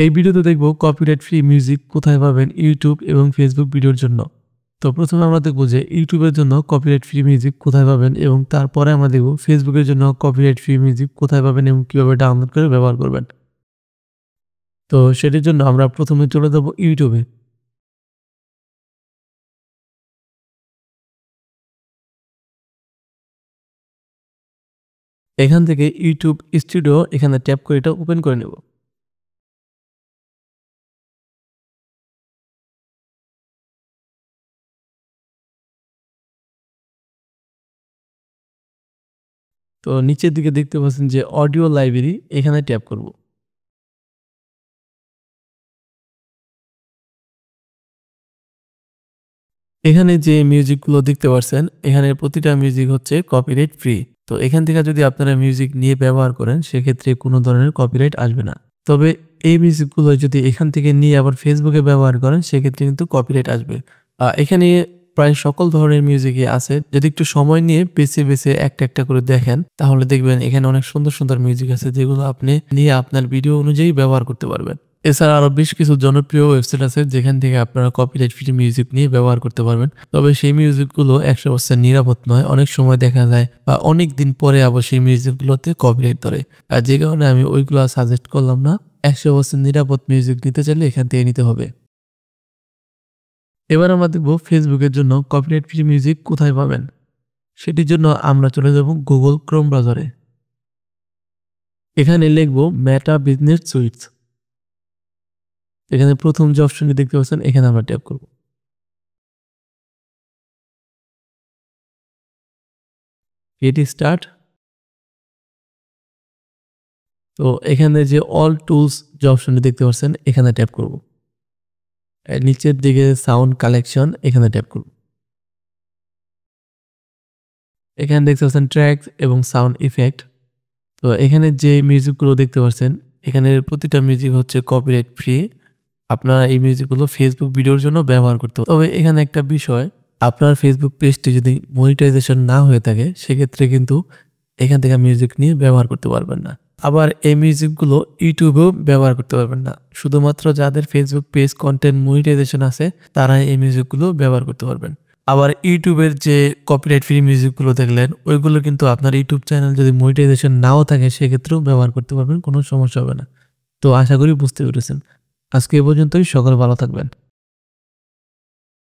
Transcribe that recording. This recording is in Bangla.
এই ভিডিওতে দেখব কপিরাইট ফ্রি মিউজিক কোথায় পাবেন ইউটিউব এবং ফেসবুক ভিডিওর জন্য। তো প্রথমে আমরা দেখব যে ইউটিউবের জন্য কপিরাইট ফ্রি মিউজিক কোথায় পাবেন এবং তারপরে আমরা দেখব ফেসবুকের জন্য কপিরাইট ফ্রি মিউজিক কোথায় পাবেন এবং কিভাবে ডাউনলোড করে ব্যবহার করবেন। তো সেটির জন্য আমরা প্রথমে চলে যাব ইউটিউবে। এখান থেকে ইউটিউব স্টুডিও এখানে ট্যাপ করে এটা ওপেন করে নেব। তো নিচের দিকে দেখতে পাচ্ছেন যে অডিও লাইব্রেরি, এখানে ট্যাপ করব। এখানে যে মিউজিকগুলো দেখতে পাচ্ছেন, এখানে প্রতিটা মিউজিক হচ্ছে কপিরাইট ফ্রি। তো এখান থেকে যদি আপনারা মিউজিক নিয়ে ব্যবহার করেন সেক্ষেত্রে কোনো ধরনের কপিরাইট আসবে না। তবে এই মিউজিকগুলো যদি এখান থেকে নিয়ে আবার ফেসবুকে ব্যবহার করেন সেক্ষেত্রে কিন্তু কপিরাইট আসবে। এখানে প্রায় সকল ধরনের মিউজিকই আছে। যদি একটু সময় নিয়ে বেছে বেছে একটা একটা করে দেখেন তাহলে দেখবেন এখানে অনেক সুন্দর সুন্দর মিউজিক আছে যেগুলো আপনি নিয়ে আপনার ভিডিও অনুযায়ী ব্যবহার করতে পারবেন। এছাড়া আরো বেশ কিছু জনপ্রিয় ওয়েবসাইট আছে যেখান থেকে আপনারা কপিরাইট ফ্রি মিউজিক নিয়ে ব্যবহার করতে পারবেন। তবে সেই মিউজিকগুলো 100% নিরাপদ নয়। অনেক সময় দেখা যায় বা অনেক দিন পরে আবার সেই মিউজিকগুলোতে কপিরাইট ধরে। আর যে কারণে আমি ওইগুলো সাজেস্ট করলাম না। 100% নিরাপদ মিউজিক নিতে চাইলে এখান থেকে নিতে হবে। এবার আমরা দেখব ফেসবুকের জন্য কপিরাইট ফ্রি মিউজিক কোথায় পাবেন। সেটির জন্য আমরা চলে যাব গুগল ক্রোম ব্রাউজারে। এখানে লিখব মেটা বিজনেস সুইটস। এখানে প্রথম যে অপশনটি দেখতে পাচ্ছেন এখানে আমরা ট্যাপ করব। Get start. তো এখানে যে অল টুলস যে অপশনটি দেখতে পাচ্ছেন এখানে ট্যাপ করব। নিচের দিকে সাউন্ড কালেকশন, এখানে ট্যাপ করব। এখানে দেখতে পাচ্ছেন ট্র্যাকস এবং সাউন্ড ইফেক্ট। তো এখানে যে মিউজিকগুলো দেখতে পাচ্ছেন এখানে প্রতিটা মিউজিক হচ্ছে কপিরাইট ফ্রি। আপনারা এই মিউজিকগুলো ফেসবুক ভিডিওর জন্য ব্যবহার করতে হবে। তবে এখানে একটা বিষয়, আপনার ফেসবুক পেজটি যদি মনিটাইজেশন না হয়ে থাকে সেক্ষেত্রে কিন্তু এখান থেকে মিউজিক নিয়ে ব্যবহার করতে পারবেন না। আবার এই মিউজিকগুলো ইউটিউবেও ব্যবহার করতে পারবেন না। শুধুমাত্র যাদের ফেসবুক পেজ কন্টেন্ট মনিটাইজেশন আছে তারাই এই মিউজিকগুলো ব্যবহার করতে পারবেন। আবার ইউটিউবের যে কপিরাইট ফ্রি মিউজিকগুলো দেখলেন ওইগুলো কিন্তু আপনার ইউটিউব চ্যানেল যদি মনিটাইজেশন নাও থাকে সেক্ষেত্রেও ব্যবহার করতে পারবেন, কোনো সমস্যা হবে না। তো আশা করি বুঝতে পেরেছেন। আজকে এ পর্যন্তই। সকলে ভালো থাকবেন।